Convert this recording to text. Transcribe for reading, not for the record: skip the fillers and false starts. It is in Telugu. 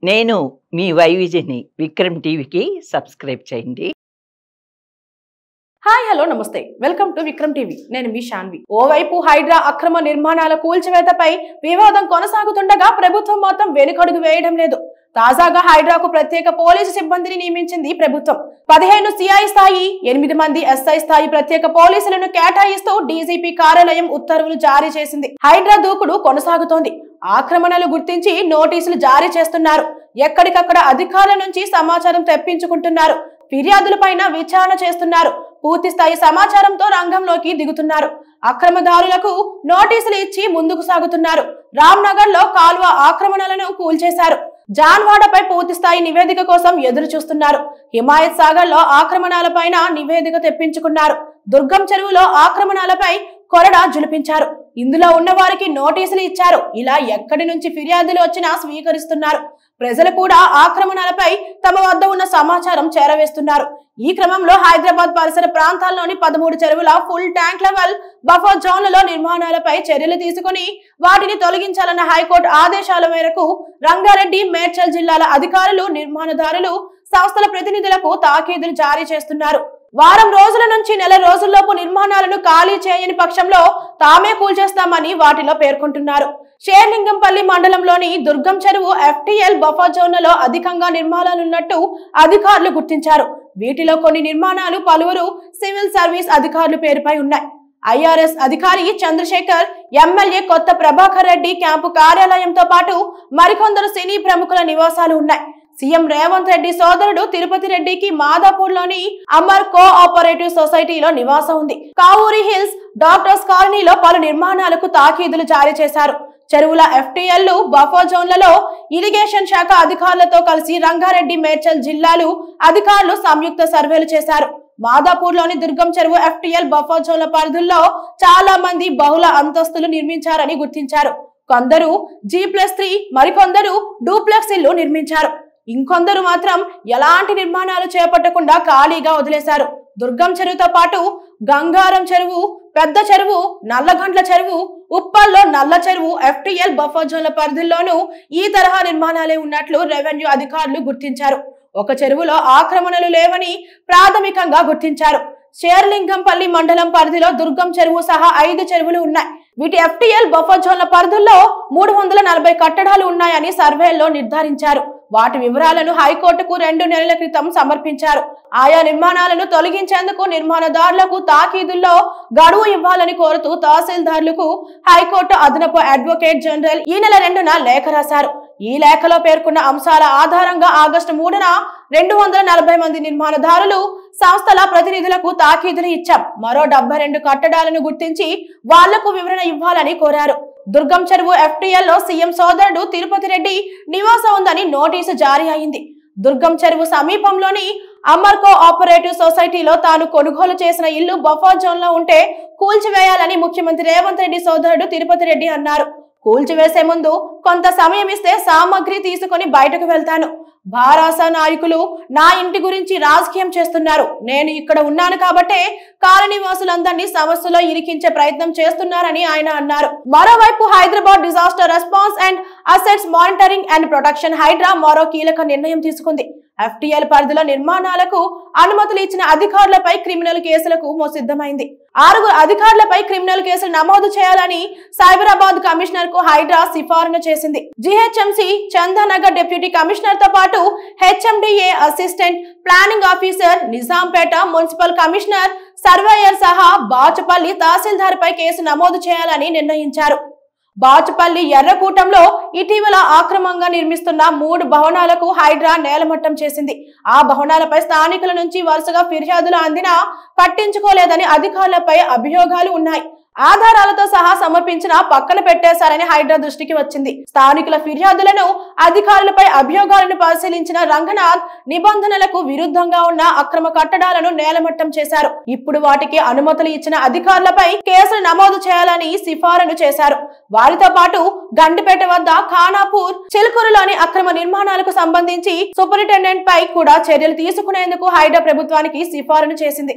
నేను మీ వైవిజని విక్రమ్ టీవీకి సబ్స్క్రైబ్ చేయండి. హాయ్ హలో నమస్తే, వెల్కమ్ టు విక్రమ్ టీవీ. నేను మీ శాన్వి. ఓవైపు హైడ్రా అక్రమ నిర్మాణాల కూల్చివేతపై వివాదం కొనసాగుతుండగా ప్రభుత్వం మాత్రం వెనుకడుగు వేయడం లేదు. తాజాగా హైడ్రాకు ప్రత్యేక పోలీసు సిబ్బందిని నియమించింది ప్రభుత్వం. 15 సిఐ స్థాయి, 8 మంది ఎస్ఐ స్థాయి ప్రత్యేక పోలీసులను కేటాయిస్తూ డీజీపీ కార్యాలయం ఉత్తర్వులు జారీ చేసింది. హైడ్రా దూకుడు కొనసాగుతోంది. ఆక్రమణలు గుర్తించి నోటీసులు జారీ చేస్తున్నారు. ఎక్కడికక్కడ అధికారుల నుంచి సమాచారం తెప్పించుకుంటున్నారు. ఫిర్యాదులపైన విచారణ చేస్తున్నారు. పూర్తి స్థాయి సమాచారంతో రంగంలోకి దిగుతున్నారు. అక్రమదారులకు నోటీసులు ఇచ్చి ముందుకు సాగుతున్నారు. రామ్నగర్ లో కాల్వ ఆక్రమణలను కూల్చేశారు. జాన్వాడపై పూర్తి స్థాయి నివేదిక కోసం ఎదురు చూస్తున్నారు. హిమాయత్ సాగర్ లో ఆక్రమణాలపైన నివేదిక తెప్పించుకున్నారు. దుర్గం చెరువులో ఆక్రమణాలపై కొరడా జులిపించారు. ఇందులో ఉన్న వారికి నోటీసులు ఇచ్చారు. ఇలా ఎక్కడి నుంచి ఫిర్యాదులు వచ్చినా స్వీకరిస్తున్నారు. ప్రజలు కూడా ఆక్రమణలపై తమ వద్ద ఉన్న సమాచారం చేరవేస్తున్నారు. ఈ క్రమంలో హైదరాబాద్ పరిసర ప్రాంతాల్లోని 13 చెరువుల ఫుల్ ట్యాంక్ లెవెల్ బఫర్ జోన్లలో నిర్మాణాలపై చర్యలు తీసుకుని వాటిని తొలగించాలన్న హైకోర్టు ఆదేశాల మేరకు రంగారెడ్డి, మేడ్చల్ జిల్లాల అధికారులు, నిర్మాణదారులు, సంస్థల ప్రతినిధులకు తాకీదులు జారీ చేస్తున్నారు. వారం రోజుల నుంచి నెల రోజుల్లోపు నిర్మాణాలను ఖాళీ చేయని పక్షంలో తామే కూల్చేస్తామని వాటిలో పేర్కొంటున్నారు. షేర్లింగంపల్లి మండలంలోని దుర్గం చెరువు FTL బఫర్ జోన్లలో అధికంగా నిర్మాణాలున్నట్టు అధికారులు గుర్తించారు. వీటిలో కొన్ని నిర్మాణాలు పలువురు సివిల్ సర్వీస్ అధికారుల పేరుపై ఉన్నాయి. IRS అధికారి చంద్రశేఖర్, ఎమ్మెల్యే కొత్త ప్రభాకర్ రెడ్డి క్యాంపు కార్యాలయంతో పాటు మరికొందరు సినీ ప్రముఖుల నివాసాలు ఉన్నాయి. సీఎం రేవంత్ రెడ్డి సోదరుడు తిరుపతి రెడ్డికి మాదాపూర్ లోని అమర్ కోఆపరేటివ్ సొసైటీలో నివాసం ఉంది. కావూరి హిల్స్, డాక్టర్స్ కాలనీలో పలు నిర్మాణాలకు తాకీదులు జారీ చేశారు. చెరువుల FTL బఫర్ జోన్లలో ఇరిగేషన్ శాఖ అధికారులతో కలిసి రంగారెడ్డి, మేడ్చల్ జిల్లాలు అధికారులు సంయుక్త సర్వేలు చేశారు. మాదాపూర్ లోని దుర్గం చెరువు FTL బఫర్ జోన్ల పరిధుల్లో చాలా మంది బహుళ అంతస్తులు నిర్మించారని గుర్తించారు. కొందరు G+3, మరికొందరు డూప్లెక్స్ ఇల్లు నిర్మించారు. ఇంకొందరు మాత్రం ఎలాంటి నిర్మాణాలు చేపట్టకుండా ఖాళీగా వదిలేశారు. దుర్గం చెరువుతో పాటు గంగారం చెరువు, పెద్ద చెరువు, నల్లగండ్ల చెరువు, ఉప్పల్లో నల్ల చెరువు FTL బఫర్ జోన్ల పరిధుల్లోనూ ఈ తరహా నిర్మాణాలే ఉన్నట్లు రెవెన్యూ అధికారులు గుర్తించారు. ఒక చెరువులో ఆక్రమణలు లేవని ప్రాథమికంగా గుర్తించారు. షేర్లింగంపల్లి మండలం పరిధిలో దుర్గం చెరువు సహా 5 చెరువులు ఉన్నాయి. వీటి FTL బఫర్ జోన్ల పరిధుల్లో 340 కట్టడాలు ఉన్నాయని సర్వేల్లో నిర్ధారించారు. వాటి వివరాలను హైకోర్టుకు 2 నెలల క్రితం సమర్పించారు. ఆయా నిర్మాణాలను తొలగించేందుకు నిర్మాణదారులకు తాకీదుల్లో గడువు ఇవ్వాలని కోరుతూ తహసీల్దార్లకు హైకోర్టు అదనపు అడ్వకేట్ జనరల్ ఈ నెల 2న లేఖ రాశారు. ఈ లేఖలో పేర్కొన్న అంశాల ఆధారంగా ఆగస్టు 3న 240 మంది నిర్మాణదారులు, సంస్థల ప్రతినిధులకు తాకీదులు ఇచ్చాం. మరో 72 కట్టడాలను గుర్తించి వాళ్లకు వివరణ ఇవ్వాలని కోరారు. దుర్గం చెరువు FTL లో సీఎం సోదరుడు తిరుపతి రెడ్డి నివాసం ఉందని నోటీసు జారీ అయింది. దుర్గం చెరువు సమీపంలోని అమర్ కోఆపరేటివ్ సొసైటీలో తాను కొనుగోలు చేసిన ఇల్లు బఫర్ జోన్ లో ఉంటే కూల్చివేయాలని ముఖ్యమంత్రి రేవంత్ రెడ్డి సోదరుడు తిరుపతి రెడ్డి అన్నారు. కూల్చివేసే ముందు కొంత సమయం ఇస్తే సామగ్రి తీసుకుని బయటకు వెళ్తాను. భారాస నాయకులు నా ఇంటి గురించి రాజకీయం చేస్తున్నారు. నేను ఇక్కడ ఉన్నాను కాబట్టే కాలనీవాసులందరినీ సమస్యలో ఇరికించే ప్రయత్నం చేస్తున్నారని ఆయన అన్నారు. మరోవైపు Hyderabad disaster response and assets monitoring and protection HYDRAA మరో కీలక నిర్ణయం తీసుకుంది. FTL పరిధిలో నిర్మాణాలకు అనుమతులు ఇచ్చిన అధికారులపై క్రిమినల్ కేసులకు సిద్ధమైంది. 6 అధికారులపై క్రిమినల్ కేసులు నమోదు చేయాలని సైబరాబాద్ కమిషనర్ కు హైడ్రా సిఫారసు చేసింది. GHMC చందానగర్ డిప్యూటీ కమిషనర్ తో పాటు HMDA assistant planning officer, Nizampet municipal commissioner, surveyor సహా బాచుపల్లి తహసీల్దార్ పై కేసు నమోదు చేయాలని నిర్ణయించారు. బాచుపల్లి ఎర్రకూటంలో ఇటీవల ఆక్రమంగా నిర్మిస్తున్న 3 భవనాలకు హైడ్రా నేలమట్టం చేసింది. ఆ భవనాలపై స్థానికుల నుంచి వరుసగా ఫిర్యాదులు అందినా పట్టించుకోలేదని అధికారులపై అభియోగాలు ఉన్నాయి. ఆధారాలతో సహా సమర్పించిన పక్కన పెట్టేశారని హైడ్రా దృష్టికి వచ్చింది. స్థానికుల ఫిర్యాదులను, అధికారులపై అభియోగాలను పరిశీలించిన రంగనాథ్ నిబంధనలకు విరుద్ధంగా ఉన్న అక్రమ కట్టడాలను నేలమట్టం చేశారు. ఇప్పుడు వాటికి అనుమతులు ఇచ్చిన అధికారులపై కేసులు నమోదు చేయాలని సిఫారసు చేశారు. వారితో పాటు గండిపేట వద్ద ఖానాపూర్, చిలుకూరులోని అక్రమ నిర్మాణాలకు సంబంధించి సూపరింటెండెంట్ పై కూడా చర్యలు తీసుకునేందుకు హైడ్రా ప్రభుత్వానికి సిఫారసు చేసింది.